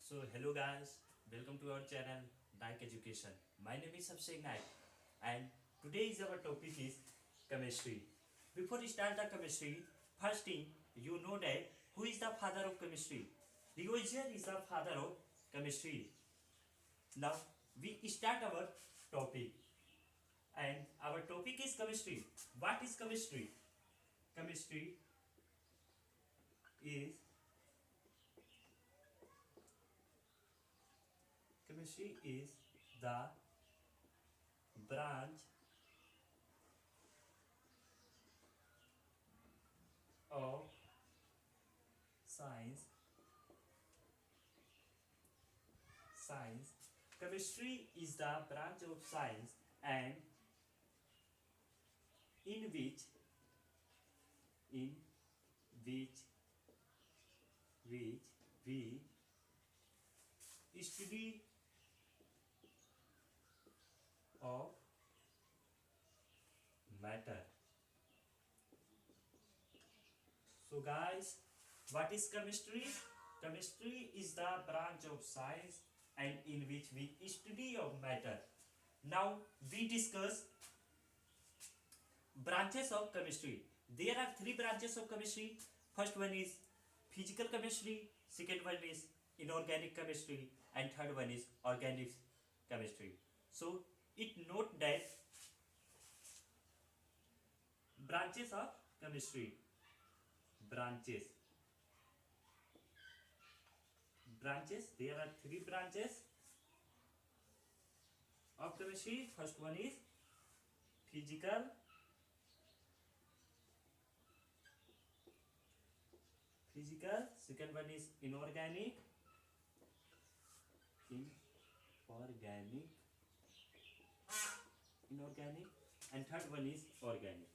So hello guys, welcome to our channel Nike Education. My name is Abhishek Naik and today is our topic is chemistry. Before we start the chemistry, first thing you know that who is the father of chemistry? Lavoisier is the father of chemistry. Now we start our topic and our topic is chemistry. What is chemistry? Chemistry is chemistry is the branch of science. Chemistry is the branch of science and in which in which which we study of matter. So guys, what is chemistry? Chemistry is the branch of science and in which we study of matter. Now we discuss branches of chemistry. There are three branches of chemistry. First one is physical chemistry, second one is inorganic chemistry, and third one is organic chemistry. So it note that branches of chemistry. Branches. There are three branches of chemistry. First one is physical. Second one is inorganic. Inorganic. And third one is organic.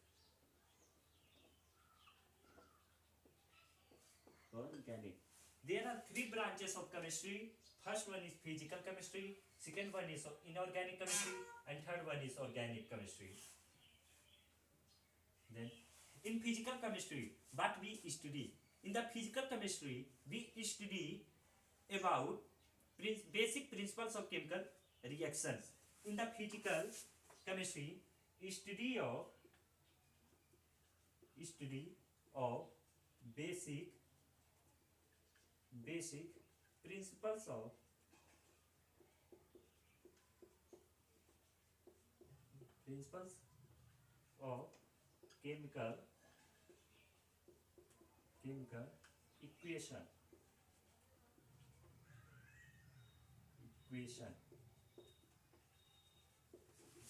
There are three branches of chemistry. First one is physical chemistry, second one is inorganic chemistry, and third one is organic chemistry. Then, in physical chemistry, what we study? In the physical chemistry, we study about basic principles of chemical reactions. In the physical chemistry, study of basic principles of chemical equation.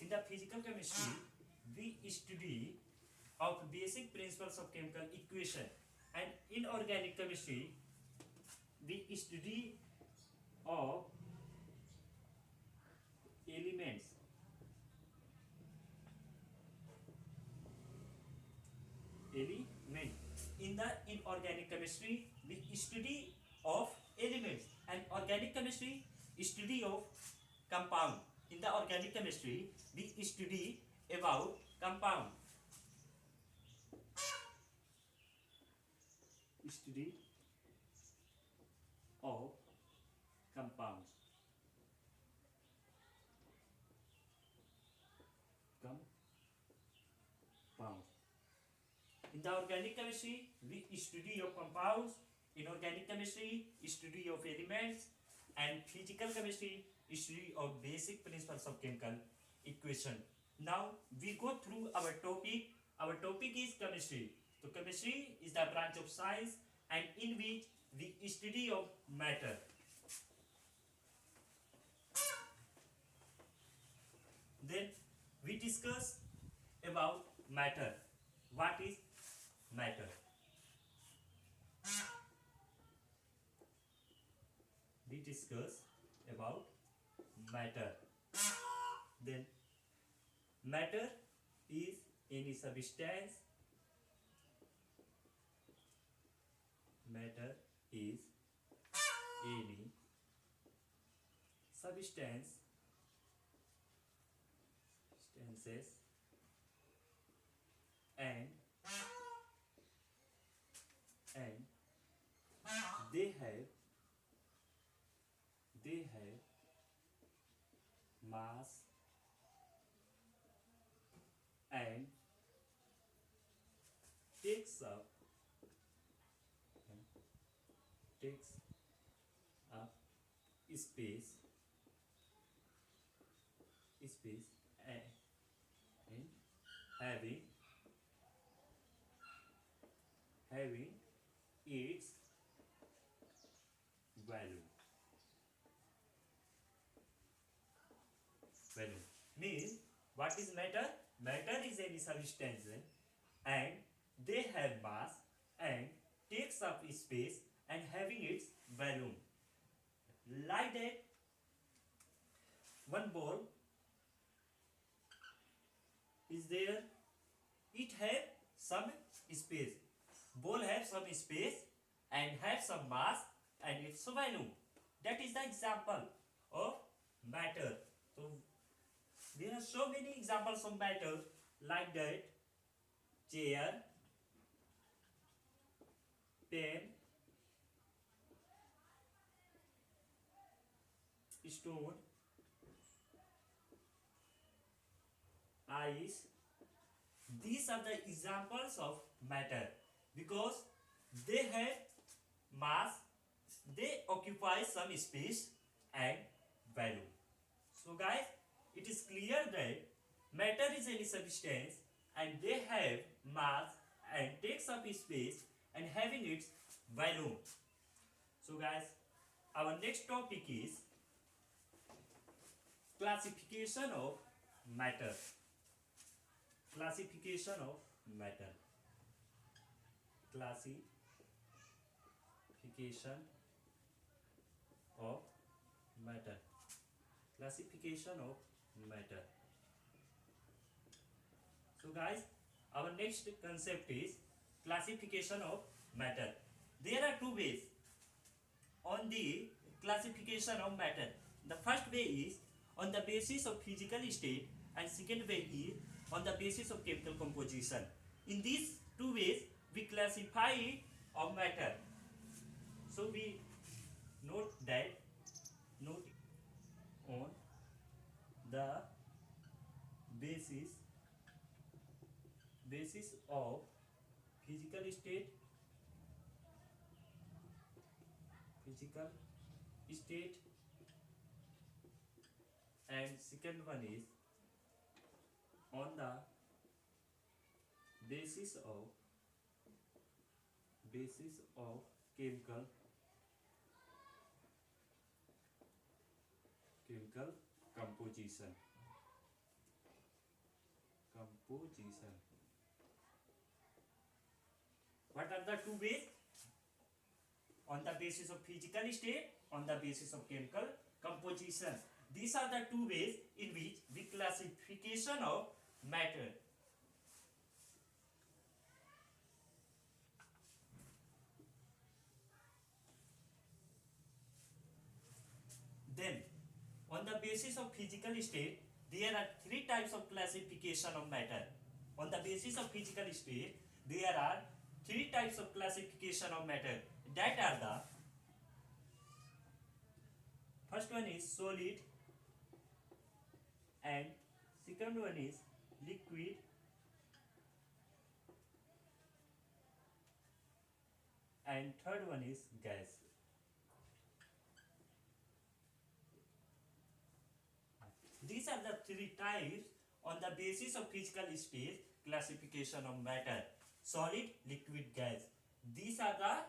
In the physical chemistry, we study of basic principles of chemical equation, and in organic chemistry, we study of elements. In the inorganic chemistry, we study of elements, and organic chemistry study of compound. In the organic chemistry, we study about compound. Study of compounds. In the organic chemistry, we study of compounds. Inorganic chemistry, study of elements, and physical chemistry, study of basic principles of chemical equation. Now we go through our topic. Our topic is chemistry. So chemistry is the branch of science and in which we study of matter. Then we discuss about matter. What is matter? We discuss about matter. Then matter is any substance. Matter is any substances and they have mass and takes up takes up space and having its value means what is matter? Matter is any substance and they have mass and takes up space and having its volume. Like that, one ball is there, it have some space. Ball have some space and have some mass and its volume. That is the example of matter. So there are so many examples of matter like that: chair, pen, stone, ice. These are the examples of matter because they have mass, they occupy some space and value. So guys, it is clear that matter is any substance and they have mass and takes up space and having its volume. So guys, our next topic is classification of matter. Classification of matter. Classification of matter. Classification of matter. So guys, our next concept is classification of matter. There are two ways on the classification of matter. The first way is on the basis of physical state and second way is on the basis of chemical composition. In these two ways we classify of matter. So we note on the basis of physical state and second one is on the basis of chemical composition. What are the two ways? On the basis of physical state, on the basis of chemical composition. These are the two ways in which we classification of matter. Then, on the basis of physical state, there are three types of classification of matter. On the basis of physical state, there are three types of classification of matter. That are the first one is solid, and second one is liquid, and third one is gas. These are the three types on the basis of physical state classification of matter: solid, liquid, gas. These are the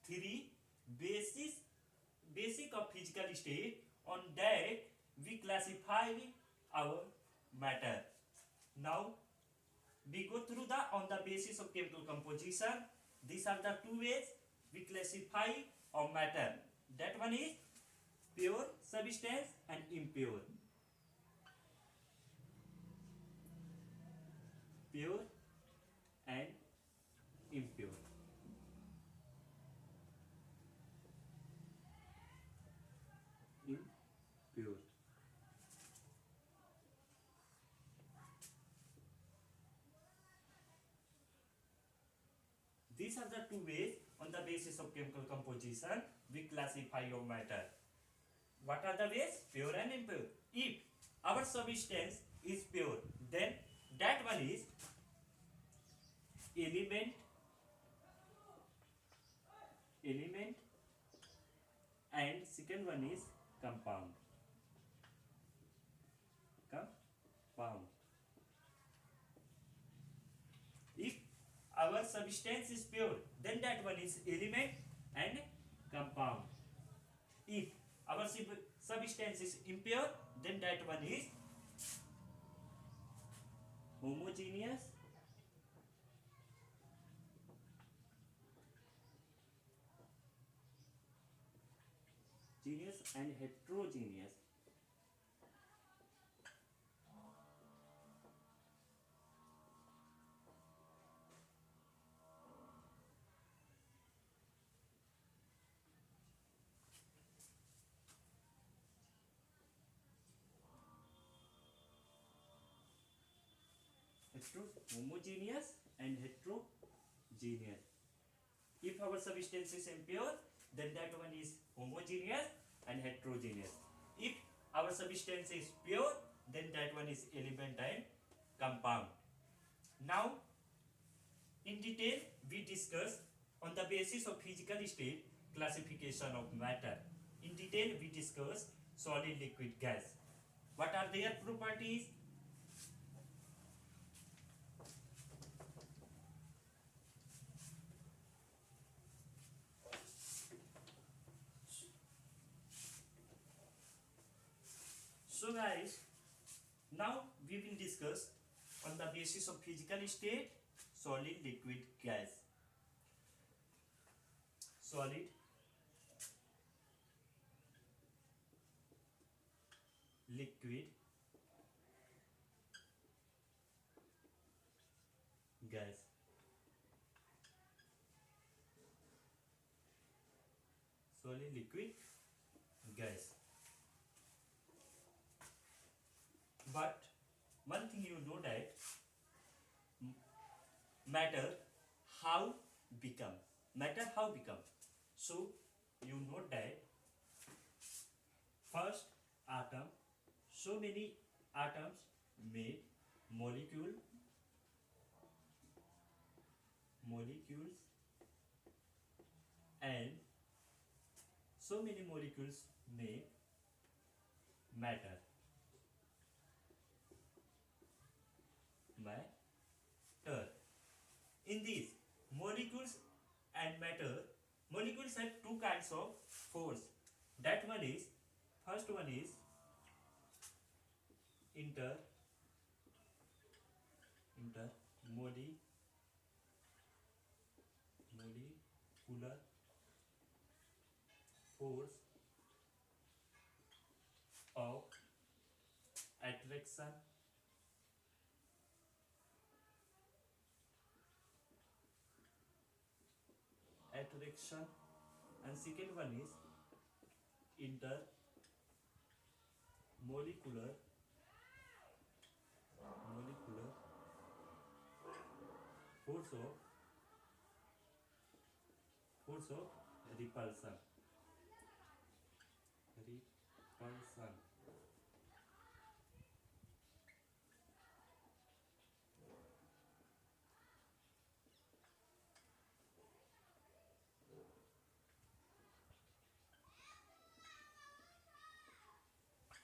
three basic of physical state. On that we classify our matter. Now we go through the on the basis of chemical composition. These are the two ways we classify our matter. That one is pure substance and impure. Pure and impure. Impure. These are the two ways on the basis of chemical composition we classify your matter. What are the ways? Pure and impure. If our substance is pure, then that one is element, and second one is compound. If our substance is pure, then that one is element and compound. If our substance is impure, then that one is homogeneous and heterogeneous. Homogeneous and heterogeneous. If our substance is impure, then that one is homogeneous and heterogeneous. If our substance is pure, then that one is element and compound. Now, in detail, we discuss on the basis of physical state classification of matter. In detail, we discuss solid, liquid, gas. What are their properties? So guys, now we will discuss on the basis of physical state solid, liquid, gas. Solid, liquid, gas. Solid, liquid, gas. But one thing you know that matter how become. So you know that first atom, so many atoms made molecules, and so many molecules make matter. In these molecules and matter, molecules have two kinds of force. That one is, first one is intermolecular force of attraction and second one is intermolecular force of repulsion.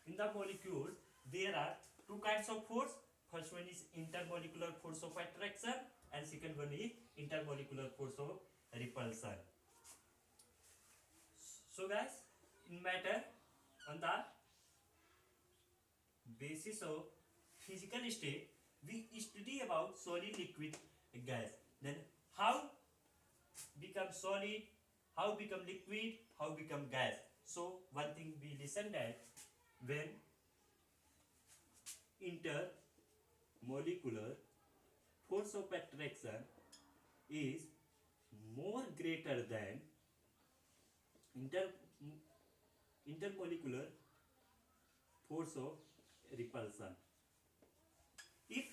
In the molecule, there are two kinds of force. First one is intermolecular force of attraction and second one is intermolecular force of repulsion. So guys, in matter, on the basis of physical state, we study about solid, liquid, gas. Then how become solid, how become liquid, how become gas. So one thing we listen that when intermolecular force of attraction is more greater than intermolecular force of repulsion. If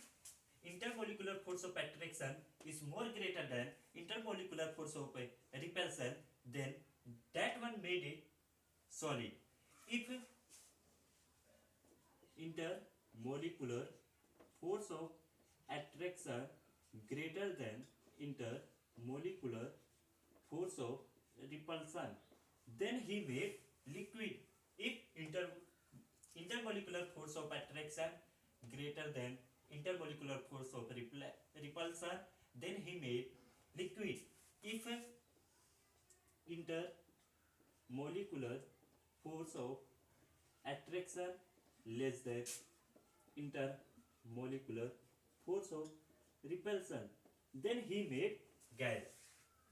intermolecular force of attraction is more greater than intermolecular force of repulsion, then that one made it solid. If intermolecular force of attraction greater than intermolecular force of repulsion, then he made liquid. If intermolecular force of attraction greater than intermolecular force of repulsion, then he made liquid. If intermolecular force of attraction less than intermolecular force of repulsion, then he made gas.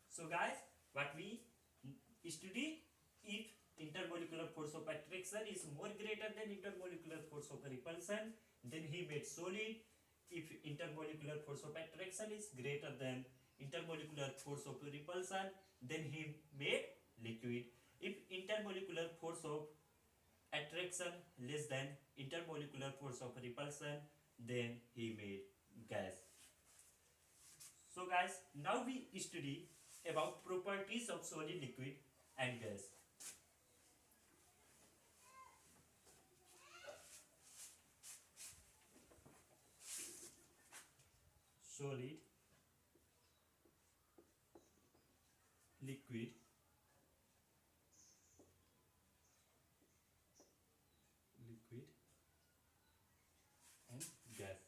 So guys, what we study, if intermolecular force of attraction is more greater than intermolecular force of repulsion, then he made solid. If intermolecular force of attraction is greater than intermolecular force of repulsion, then he made liquid. If intermolecular force of attraction less than intermolecular force of repulsion, then he made gas. So guys, now we study about properties of solid, liquid and gas. Solid, liquid and gas.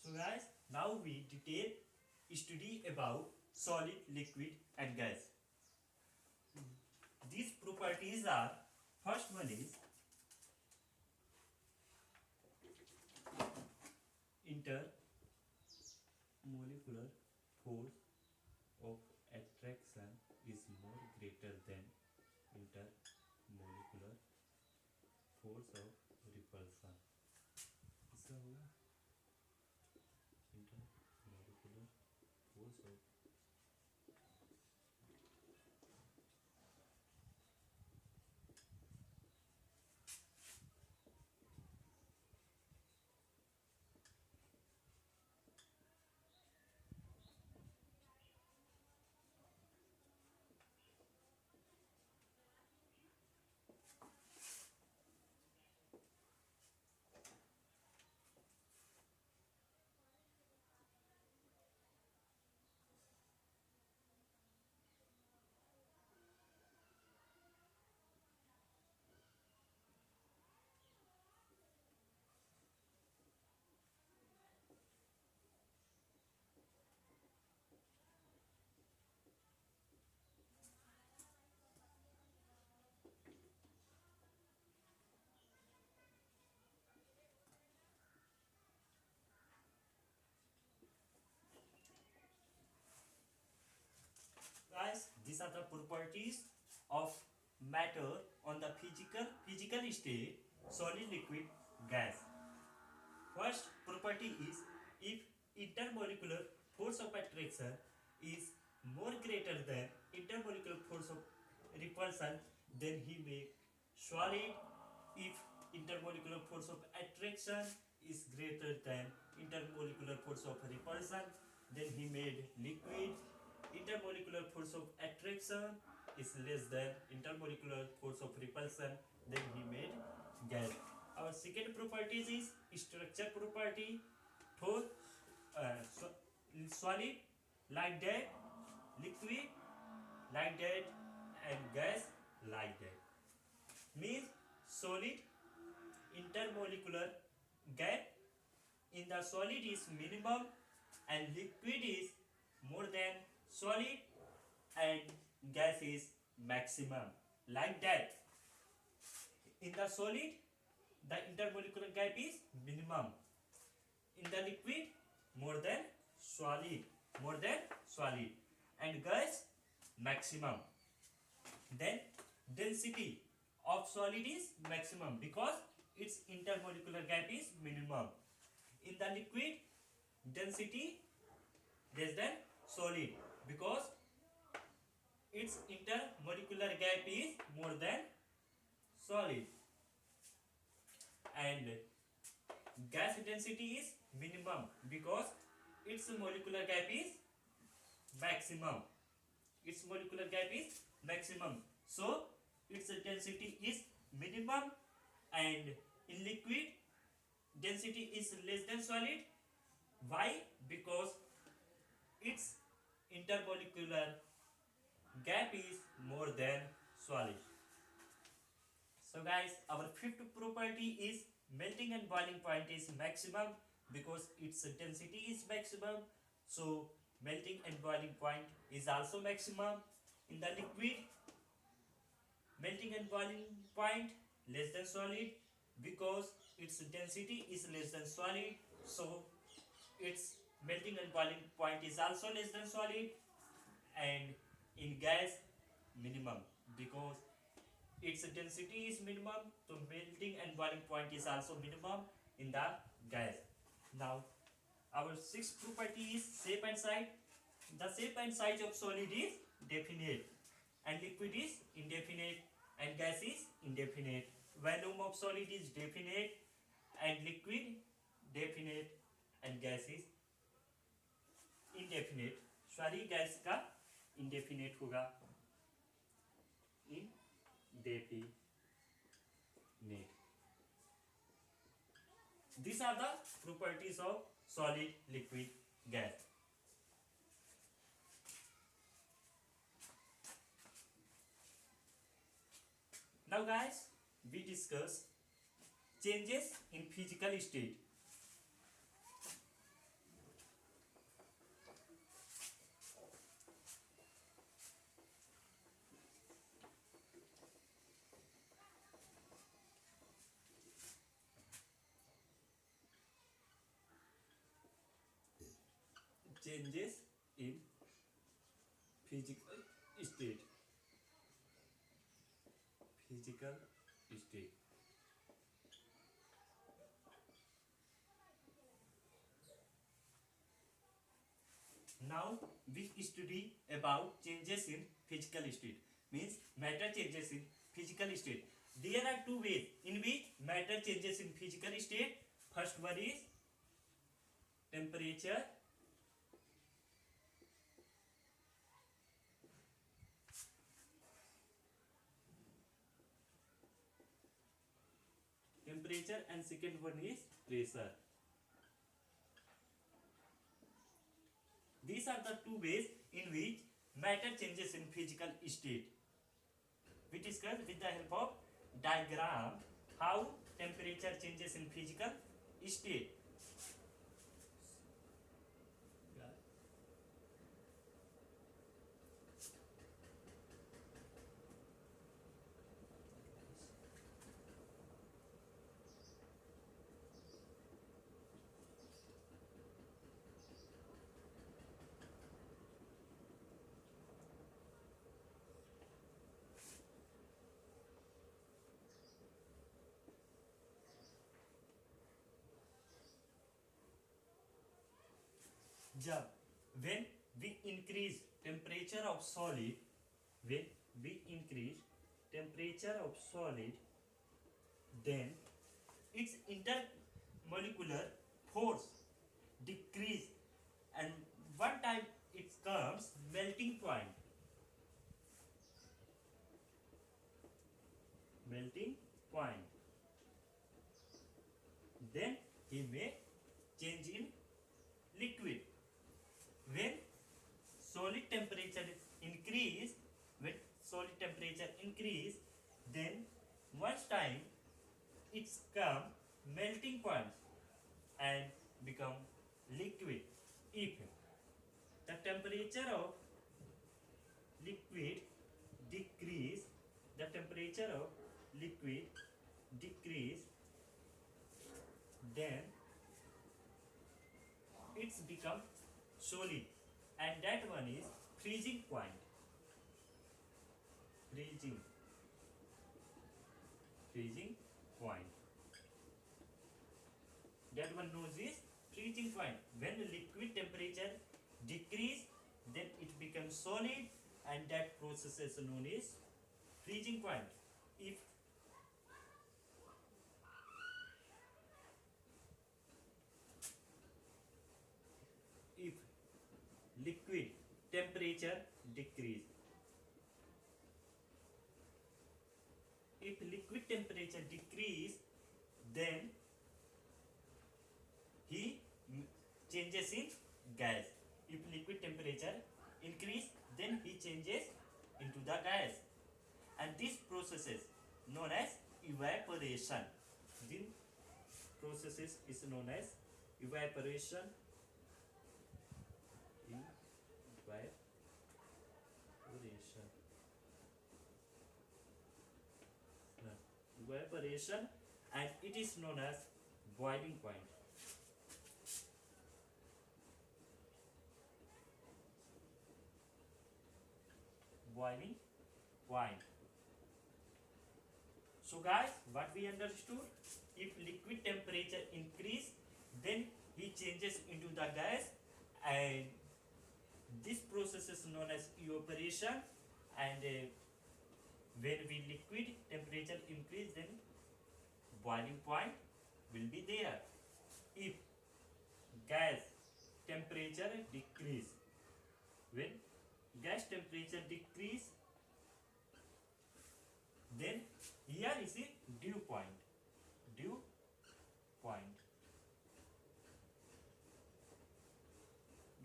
So guys, now we detail study about solid, liquid and gas. These properties are, first one is intermolecular force of attraction is more greater than intermolecular force of repulsion. इसका होगा intermolecular force of guys, these are the properties of matter on the physical state, solid, liquid, gas. First property is, if intermolecular force of attraction is more greater than intermolecular force of repulsion, then he make solid. If intermolecular force of attraction is greater than intermolecular force of repulsion, then he made liquid. Intermolecular force of attraction is less than intermolecular force of repulsion, then he made gas. Our second property is structure property for solid like that, liquid like that, and gas like that. Means solid intermolecular gap in the solid is minimum and liquid is more than solid and gas is maximum, like that. In the solid, the intermolecular gap is minimum. In the liquid, more than solid, and gas maximum. Then density of solid is maximum because its intermolecular gap is minimum. In the liquid, density less than solid because its intermolecular gap is more than solid, and gas density is minimum because its molecular gap is maximum. Its molecular gap is maximum. So its density is minimum, and in liquid density is less than solid. Why? Because its intermolecular gap is more than solid. So guys, our fifth property is melting and boiling point is maximum because its density is maximum. So melting and boiling point is also maximum. In the liquid, melting and boiling point less than solid because its density is less than solid. So its melting and boiling point is also less than solid. And in gas, minimum because its density is minimum, so melting and boiling point is also minimum in the gas. Now our sixth property is shape and size. The shape and size of solid is definite, and liquid is indefinite, and gas is indefinite. Volume of solid is definite, and liquid definite, and gas is indefinite. Sorry, gas का indefinite होगा, indefinite. These are the properties of solid, liquid, gas. Now guys, we discuss changes in physical state. Changes in physical state. Physical state. Now we study about changes in physical state. Means matter changes in physical state. There are two ways in which matter changes in physical state. First one is temperature. Temperature, and second one is pressure. These are the two ways in which matter changes in physical state. We discuss with the help of diagram how temperature changes in physical state. जब when we increase temperature of solid, when we increase temperature of solid, then its intermolecular force decrease, and one time it comes melting point. Melting point. Then he may change in liquid. When solid temperature increase, then one time it's come melting point and become liquid. If the temperature of liquid decrease, then it's become solid, and that one is freezing point. Freezing point. That one knows is freezing point. When the liquid temperature decrease, then it becomes solid, and that process is known as freezing point. If liquid temperature decrease. If liquid temperature decrease, then he changes in gas. If liquid temperature increase, then he changes into the gas, and this process is known as evaporation. This process is known as evaporation. Evaporation, and it is known as boiling point. Boiling point. So guys, what we understood, if liquid temperature increase, then he changes into the gas, and this process is known as evaporation. And when we liquid temperature increase, then boiling point will be there. If gas temperature decrease, when gas temperature decrease, then here is a dew point. Dew point.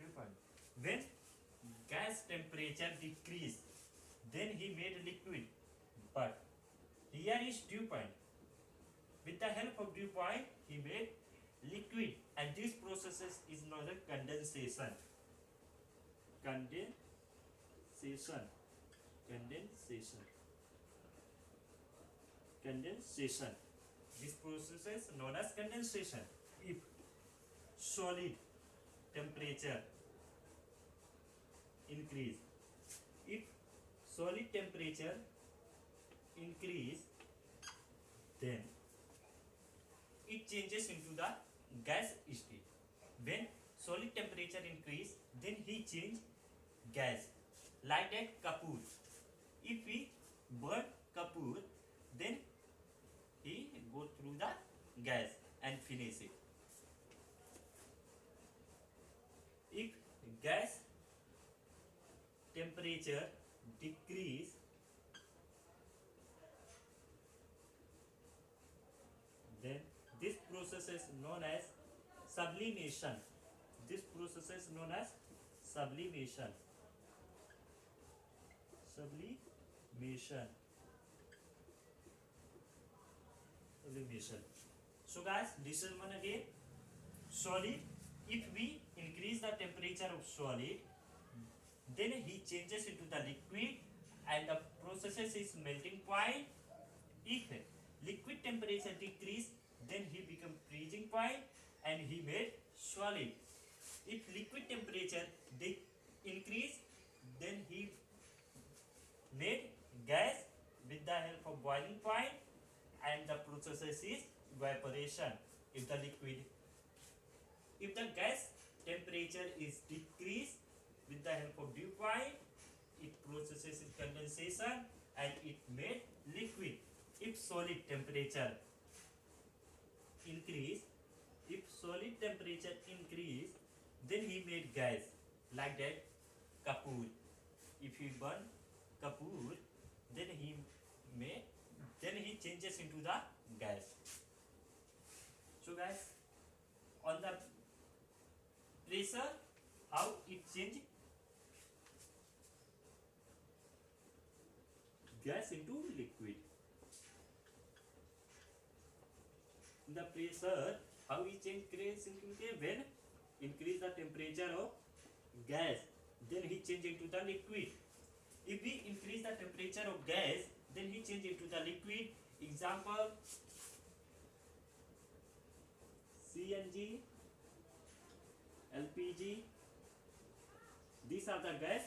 Dew point. When gas temperature decrease, then he made liquid. But here is dew point. With the help of dew point, he made liquid, and this process is known as condensation. Condensation. Condensation. Condensation. This process is known as condensation. If solid temperature increase, if solid temperature increase, then it changes into the gas state. When solid temperature increase, then he change gas. Like that kapoor. If we burn kapoor, then he go through the gas and finish it. If gas temperature decrease, then this process is known as sublimation. This process is known as sublimation. Sublimation. Sublimation. So guys, this is one again. Solid. If we increase the temperature of solid, then he changes into the liquid, and the process is melting point. If liquid temperature decrease, then he become freezing point, and he made solid. If liquid temperature increase, then he made gas with the help of boiling point, and the process is evaporation. If the gas temperature is decreased with the help of dew point, it processes condensation, and it made liquid. If solid temperature increase, then he made gas. Like that kapoor. If he burn kapoor, then he changes into the gas. So guys, on the pressure, how it change gas into liquid. The pressure, how we change gas into liquid? When increase the temperature of gas, then he change into the liquid. If we increase the temperature of gas, then he change into the liquid. Example, CNG, LPG. These are the gas